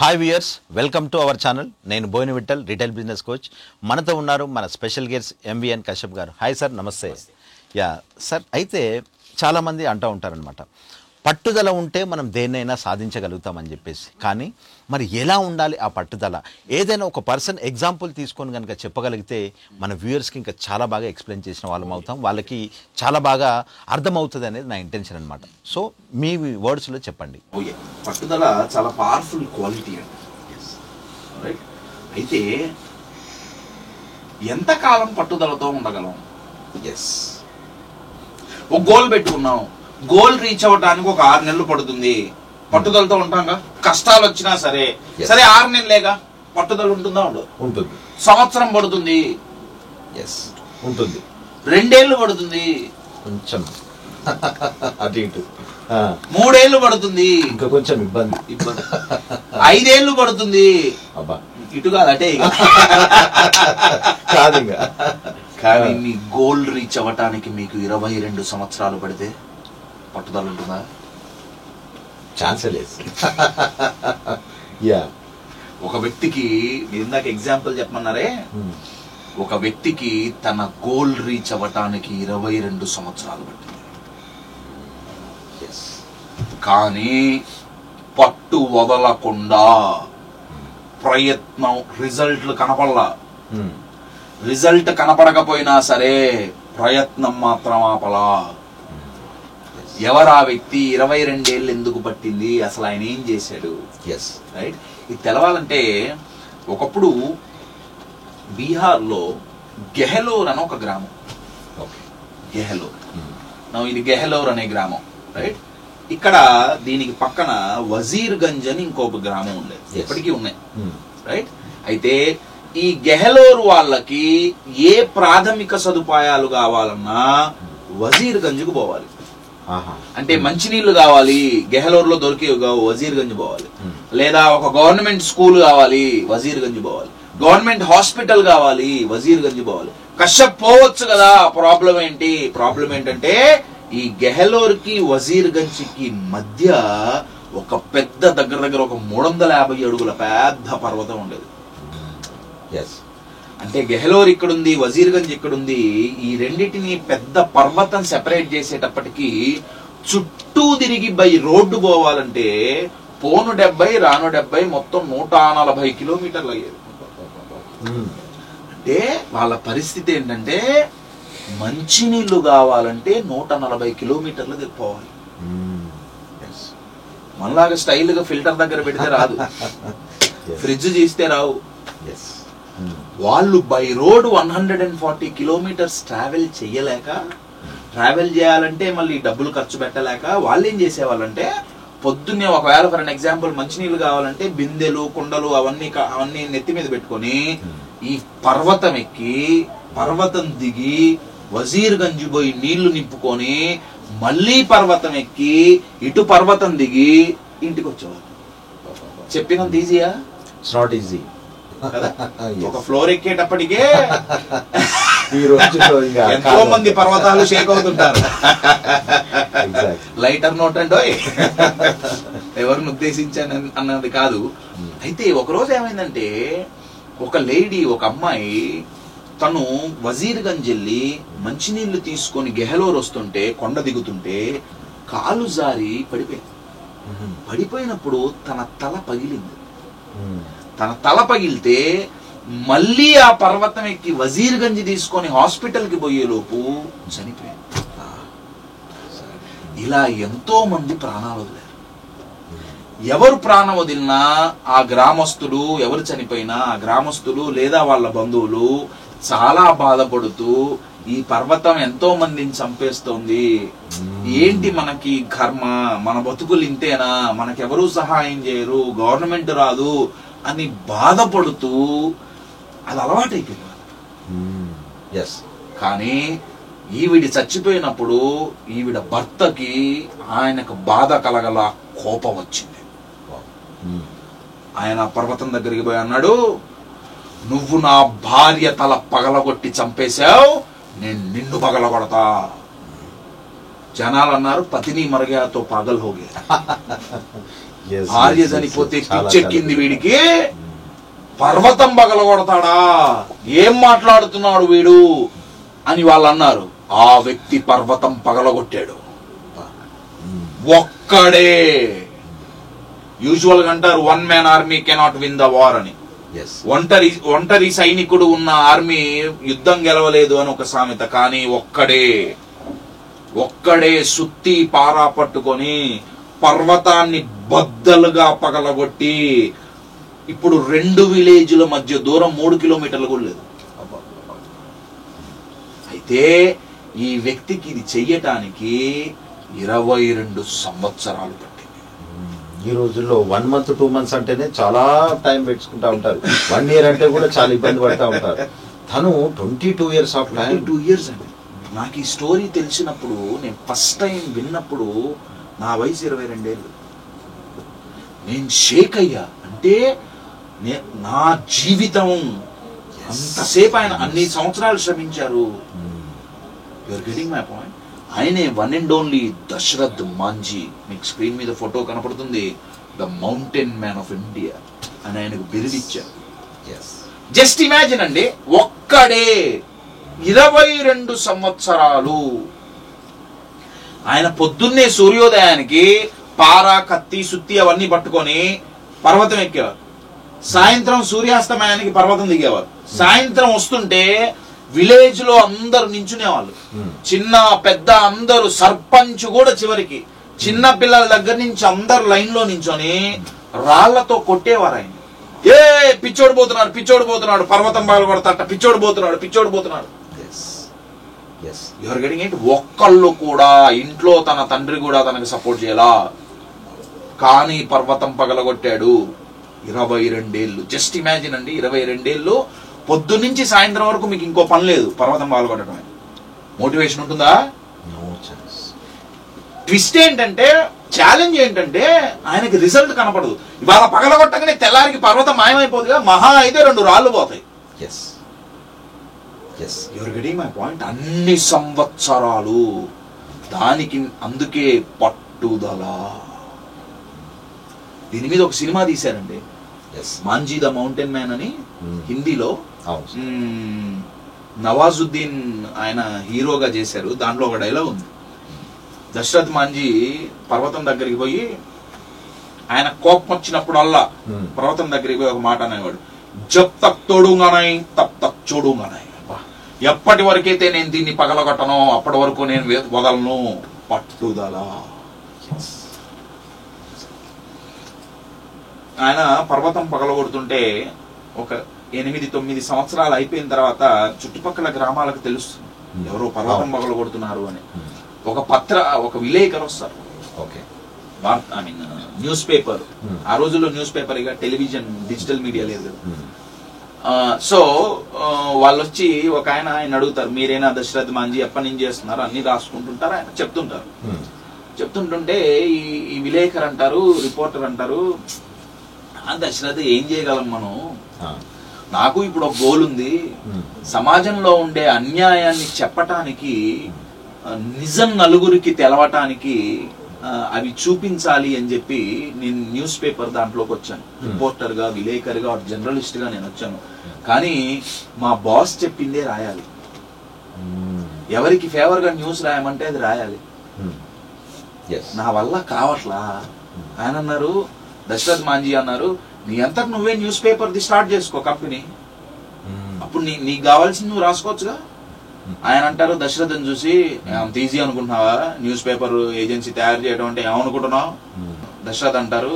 Hi viewers, welcome to our channel. నేను Boina Vittal, retail business coach. మనతో ఉన్నారు మన special guest MVN Kashyap garu. Hi sir, నమస్తే. యా సార్, అయితే చాలామంది అంటూ ఉంటారనమాట, పట్టుదల ఉంటే మనం దేన్నైనా సాధించగలుగుతామని చెప్పేసి. కానీ మరి ఎలా ఉండాలి ఆ పట్టుదల? ఏదైనా ఒక పర్సన్ ఎగ్జాంపుల్ తీసుకొని కనుక చెప్పగలిగితే మన వ్యూయర్స్కి ఇంకా చాలా బాగా ఎక్స్ప్లెయిన్ చేసిన వాళ్ళం అవుతాం, వాళ్ళకి చాలా బాగా అర్థమవుతుంది అనేది నా ఇంటెన్షన్ అనమాట. సో మీ వర్డ్స్లో చెప్పండి. పట్టుదల చాలా పవర్ఫుల్ క్వాలిటీ అండి. రైట్. అయితే ఎంతకాలం పట్టుదలతో ఉండగలం? ఒక గోల్ పెట్టుకున్నాం, గోల్ రీచ్ అవ్వడానికి ఒక 6 నెలలు పడుతుంది. పట్టుదలతో ఉంటాంగా. కష్టాలు వచ్చినా సరే 6 నెలలేగా. పట్టుదల ఉంటుందా? ఉంటుంది. సంవత్సరం పడుతుంది, ఉంటుంది. 2 ఏళ్ళు పడుతుంది, కొంచెం అటు ఇటు. 3 ఏళ్ళు పడుతుంది, ఇంకా కొంచెం ఇబ్బంది. 5 ఏళ్ళు పడుతుంది. అబ్బా, ఇటు కాదు అటే కాదు. కానీ మీ గోల్ రీచ్ అవ్వటానికి మీకు 22 సంవత్సరాలు పడితే పట్టుదల ఉంటుందా? ఛాన్స్ లేదు. ఒక వ్యక్తికి మీరు ఇందాక ఎగ్జాంపుల్ చెప్పమన్నారే, ఒక వ్యక్తికి తన గోల్ రీచ్ అవ్వటానికి 22 సంవత్సరాలు పట్టింది. కానీ పట్టు వదలకుండా ప్రయత్నం, రిజల్ట్లు కనపడలా. రిజల్ట్ కనపడకపోయినా సరే ప్రయత్నం మాత్రం ఆపలా. ఎవరు ఆ వ్యక్తి? 22 ఏళ్ళు ఎందుకు పట్టింది? అసలు ఆయన ఏం చేశాడు? రైట్. ఇది తెలవాలంటే ఒకప్పుడు బీహార్లో గెహలోర్ అని ఒక గ్రామం. గెహలోర్. ఇది గెహలోర్ అనే గ్రామం. రైట్. ఇక్కడ దీనికి పక్కన వజీర్గంజ్ అని ఇంకొక గ్రామం ఉండేది, ఇప్పటికీ ఉన్నాయి. రైట్. అయితే ఈ గెహలోర్ వాళ్ళకి ఏ ప్రాథమిక సదుపాయాలు కావాలన్నా వజీర్గంజ్కు పోవాలి. అంటే మంచినీళ్లు కావాలి, గెహలోర్ లో దొరికేవి వజీర్గంజ్ పోవాలి. లేదా ఒక గవర్నమెంట్ స్కూల్ కావాలి, వజీర్గంజ్ పోవాలి. గవర్నమెంట్ హాస్పిటల్ కావాలి, వజీర్గంజ్ పోవాలి. కశ్యప్ పోవచ్చు కదా. ప్రాబ్లం ఏంటి? ప్రాబ్లం ఏంటంటే ఈ గెహలోర్ కి వజీర్గంజ్ కి మధ్య ఒక పెద్ద దగ్గర ఒక 350 అడుగుల పెద్ద పర్వతం ఉండేది. అంటే గెహలోర్ ఇక్కడుంది, వజీర్గంజ్ ఇక్కడుంది. ఈ రెండింటిని పెద్ద పర్వతం సెపరేట్ చేసేటప్పటికి చుట్టూ తిరిగి బై రోడ్డు పోవాలంటే పోను 70 రాను 70 మొత్తం 140 కిలోమీటర్లు అయ్యేది. అంటే వాళ్ళ పరిస్థితి ఏంటంటే మంచినీళ్లు కావాలంటే 140 కిలోమీటర్లు తిరిగిపోవాలి. మనలాగా స్టైల్ గా ఫిల్టర్ దగ్గర పెడితే రాదు, ఫ్రిడ్జ్ తీస్తే రావు. వాళ్ళు బై రోడ్ 140 కిలోమీటర్స్ ట్రావెల్ చేయాలంటే మళ్ళీ డబ్బులు ఖర్చు పెట్టలేక వాళ్ళు ఏం చేసేవాళ్ళంటే పొద్దున్నే ఒకవేళ ఫర్ అన్ ఎగ్జాంపుల్ మంచినీళ్ళు కావాలంటే బిందెలు, కుండలు అవన్నీ నెత్తి మీద పెట్టుకొని ఈ పర్వతం ఎక్కి పర్వతం దిగి వజీర్గంజ్ పోయి నీళ్లు నింపుకొని మళ్ళీ పర్వతం ఎక్కి ఇటు పర్వతం దిగి ఇంటికి వచ్చేవాళ్ళు. చెప్పినంత ఈజీయా? It's not easy. ఒక ఫ్లోర్ ఎక్కేటప్పటికే ఎంతో మంది పర్వతాలు షేక్ అవుతుంటారు. లైటర్ నోట్ అంటో ఎవరిని ఉద్దేశించాను అన్నది కాదు. అయితే ఒకరోజు ఏమైందంటే ఒక లేడీ, ఒక అమ్మాయి తను వజీర్గంజ్ వెళ్ళి మంచినీళ్లు తీసుకొని గెహలోర్ వస్తుంటే, కొండ దిగుతుంటే కాలు జారి పడిపోయింది. పడిపోయినప్పుడు తన తల పగిలింది. తన తల పగిలితే మళ్ళీ ఆ పర్వతం ఎక్కి వజీర్గంజ్ తీసుకొని హాస్పిటల్ కి పోయేలోపు చనిపోయింది. ఇలా ఎంతో మంది ప్రాణాలు వదిలారు. ఎవరు ప్రాణం వదిలినా ఆ గ్రామస్తులు, ఎవరు చనిపోయినా ఆ గ్రామస్తులు లేదా వాళ్ళ బంధువులు చాలా బాధపడుతూ ఈ పర్వతం ఎంతో మందిని చంపేస్తోంది, ఏంటి మనకి కర్మ, మన బతుకులు ఇంతేనా, మనకెవరూ సహాయం చేయరు, గవర్నమెంట్ రాదు అని బాధపడుతూ అది అలవాటైపోయింది. కానీ ఈవిడ చచ్చిపోయినప్పుడు ఈవిడ భర్తకి ఆయనకు బాధ కలగల, కోపం వచ్చింది. ఆయన పర్వతం దగ్గరికి పోయి అన్నాడు, నువ్వు నా భార్య తల పగలగొట్టి చంపేశావు, నేను నిన్ను పగలగొడతా. జనాలు అన్నారు, పతిని మరగాతో పాగల్ హోగే. Yes, భార్య yes, చనిపోతే yes, చాలా పిచ్చెక్కింది వీడికి, పర్వతం పగలగొడతాడా, ఏం మాట్లాడుతున్నాడు వీడు అని వాళ్ళు అన్నారు. ఆ వ్యక్తి పర్వతం పగలగొట్టాడు ఒక్కడే. యూజువల్ గా అంటారు one man army cannot win the war అని. ఒంటరి సైనికుడు ఉన్న ఆర్మీ యుద్ధం గెలవలేదు అని ఒక సామెత. కానీ ఒక్కడే సుత్తి పారా పట్టుకొని పర్వతాన్ని బద్దలుగా పగలగొట్టి, ఇప్పుడు 2 విలేజ్ల మధ్య దూరం 3 కిలోమీటర్లు కూడా లేదు. అయితే ఈ వ్యక్తికి ఇది చెయ్యటానికి 22 సంవత్సరాలు పట్టింది. ఈ రోజుల్లో 1 month 2 months అంటేనే చాలా టైం పెట్టుకుంటా ఉంటారు. 1 year అంటే కూడా చాలా ఇబ్బంది పడతా ఉంటారు. తను 22 years ఆఫ్ టైం. 22 years అండి. నాకు ఈ స్టోరీ తెలిసినప్పుడు, నేను ఫస్ట్ టైం విన్నప్పుడు నా వయసు 22 ఏళ్ళు. నేను షేక్ అయ్యా. అంటే నా జీవితం అంతసేపు ఆయన అన్ని సంవత్సరాలు శ్రమించారు. You're getting my point. ఆయనే one and only Dashrath Manjhi. మీకు స్క్రీన్ మీద ఫోటో కనపడుతుంది. The mountain man of India అని ఆయనకు బిరుదిచ్చారు. జస్ట్ ఇమాజిన్ అండి, ఒక్కడే 22 సంవత్సరాలు. ఆయన పొద్దున్నే సూర్యోదయానికి పారా, కత్తి, సుత్తి అవన్నీ పట్టుకొని పర్వతం ఎక్కేవారు. సాయంత్రం సూర్యాస్తమయానికి పర్వతం దిగేవారు. సాయంత్రం వస్తుంటే విలేజ్ లో అందరు నించునేవాళ్ళు, చిన్న పెద్ద అందరూ, సర్పంచ్ కూడా చివరికి, చిన్న పిల్లల దగ్గర నుంచి అందరు లైన్ లో నించొని రాళ్లతో కొట్టేవారు ఆయన. ఏ పిచ్చోడు పోతున్నాడు, పర్వతం బాగా కొడతాట, పిచ్చోడు పోతున్నాడు. Your getting it. ఒక్కళ్ళు కూడా ఇంట్లో తన తండ్రి కూడా తనకి సపోర్ట్ చేయాలా, కానీ పర్వతం పగలగొట్టాడు. 22 ఏళ్ళు. జస్ట్ ఇమాజిన్ అండి, 22 ఏళ్ళు. పొద్దున్నుంచి సాయంత్రం వరకు మీకు ఇంకో పని లేదు, పర్వతం పగలగొట్టడమే. మోటివేషన్ ఉంటుందా? ట్విస్ట్ ఏంటంటే, ఛాలెంజ్ ఏంటంటే, ఆయనకి రిజల్ట్ కనపడదు. ఇవాళ పగలగొట్టగానే తెల్లారికి పర్వతం మాయమైపోతుందిగా, మహా అయితే 2 రాళ్లు పోతాయి. Your getting my point. అన్ని సంవత్సరాలు దానికి, అందుకే పట్టుదల. దీని మీద ఒక సినిమా తీశారండి, మాంజీ ద మౌంటైన్ మ్యాన్ అని, హిందీలో. నవాజుద్దీన్ ఆయన హీరోగా చేశారు. దాంట్లో ఒక డైలాగ్ ఉంది. దశరథ్ మాంజీ పర్వతం దగ్గరికి పోయి, ఆయన కోపం వచ్చినప్పుడల్లా పర్వతం దగ్గరికి పోయి ఒక మాట అనేవాడు, జబ్ తక్ తోడుగానాయి తబ్ తక్ చూడుగానాయి. ఎప్పటి వరకైతే నేను దీన్ని పగలగొట్టనో అప్పటి వరకు నేను వదలను. పట్టుదల. ఆయన పర్వతం పగలగొడుతుంటే ఒక 8-9 సంవత్సరాలు అయిపోయిన తర్వాత చుట్టుపక్కల గ్రామాలకు తెలుస్తుంది ఎవరో పర్వతం పగలగొడుతున్నారు అని. ఒక విలేకరు వస్తారు. I mean news paper. ఆ రోజుల్లో న్యూస్ పేపర్, ఇక టెలివిజన్, డిజిటల్ మీడియా లేదు కదా. సో వాళ్ళు వచ్చి ఒక ఆయన అడుగుతారు, మీరేనా దశరథ్ మాంజీ, ఎప్పటి నుంచి చేస్తున్నారు, అన్ని రాసుకుంటుంటారు. ఆయన చెప్తుంటుంటే ఈ విలేకరు అంటారు, రిపోర్టర్ అంటారు, దశరథ్ ఏం చేయగలం మనం, నాకు ఇప్పుడు ఒక గోల్ ఉంది, సమాజంలో ఉండే అన్యాయాన్ని చెప్పటానికి, నిజం నలుగురికి తెలవటానికి అవి చూపించాలి అని చెప్పి నేను న్యూస్ పేపర్ దాంట్లోకి వచ్చాను. రిపోర్టర్ గా, విలేకర్ గా, జర్నలిస్ట్ గా నేను వచ్చాను. కానీ మా బాస్ చెప్పిందే రాయాలి. ఎవరికి ఫేవర్ గా న్యూస్ రాయమంటే అది రాయాలి. నా వల్ల కావట్లా. ఆయన అన్నారు, దశరథ్ మాంజీ అన్నారు, నీ అంతకు నువ్వే న్యూస్ పేపర్ ది స్టార్ట్ చేసుకో కంపెనీ, అప్పుడు నీకు కావాల్సింది నువ్వు రాసుకోవచ్చుగా. ఆయన అంటారు దశరథన్ చూసి, అంత ఈజీ అనుకుంటున్నావా న్యూస్ పేపర్ ఏజెన్సీ తయారు చేయడం అంటే, ఏమనుకుంటున్నావు? దశరథ్ అంటారు,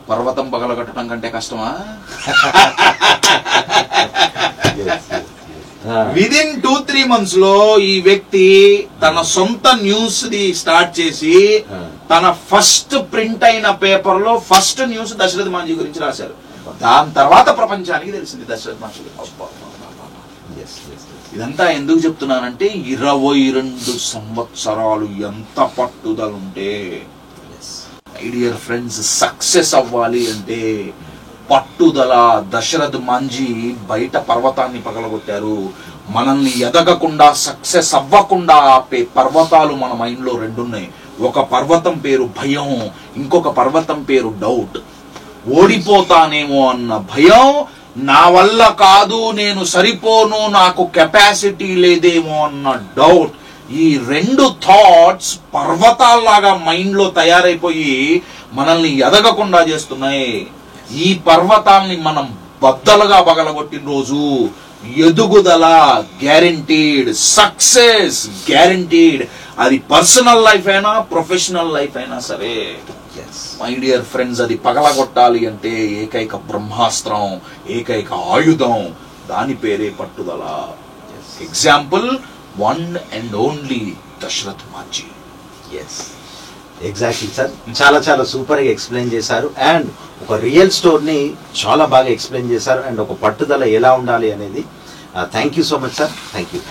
పర్వతం పగలగొట్టడం కంటే కష్టమా? విదిన్ 2-3 months లో ఈ వ్యక్తి తన సొంత న్యూస్ ది స్టార్ట్ చేసి, తన ఫస్ట్ ప్రింట్ అయిన పేపర్ లో ఫస్ట్ న్యూస్ దశరథ్ మాంజీ గురించి రాశారు. దాని తర్వాత ప్రపంచానికి తెలిసింది దశరథ్ మాంజీ. ఇదంతా ఎందుకు చెప్తున్నానంటే, 22 సంవత్సరాలు ఎంత పట్టుదలుంటే, మై డియర్ ఫ్రెండ్స్, సక్సెస్ అవ్వాలి అంటే పట్టుదల. దశరథ్ మాంజీ బయట పర్వతాన్ని పగలగొట్టారు. మనల్ని ఎదగకుండా, సక్సెస్ అవ్వకుండా ఆపే పర్వతాలు మన మైండ్ లో 2 ఉన్నాయి. ఒక పర్వతం పేరు భయం, ఇంకొక పర్వతం పేరు డౌట్. ఓడిపోతానేమో అన్న భయం, నా వల్ల కాదు, నేను సరిపోను, నాకు కెపాసిటీ లేదేమో అన్న డౌట్. ఈ రెండు థాట్స్ పర్వతాల్లాగా మైండ్ లో తయారైపోయి మనల్ని ఎదగకుండా చేస్తున్నాయి. ఈ పర్వతాల్ని మనం బద్దలుగా పగలగొట్టిన రోజు ఎదుగుదల గ్యారంటీడ్, సక్సెస్ గ్యారంటీడ్. అది పర్సనల్ లైఫ్ అయినా ప్రొఫెషనల్ లైఫ్ అయినా సరే. మై డియర్ ఫ్రెండ్స్, అది పగలగొట్టాలి అంటే ఏకైక బ్రహ్మాస్త్రం, ఏకైక ఆయుధం, దాని పేరే పట్టుదల. Example, one and only Dashrath Manjhi. Exactly sir, చాలా చాలా సూపర్గా ఎక్స్ప్లెయిన్ చేశారు. అండ్ ఒక రియల్ స్టోరీని చాలా బాగా ఎక్స్ప్లెయిన్ చేశారు. అండ్ ఒక పట్టుదల ఎలా ఉండాలి అనేది. Thank you so much sir. Thank you.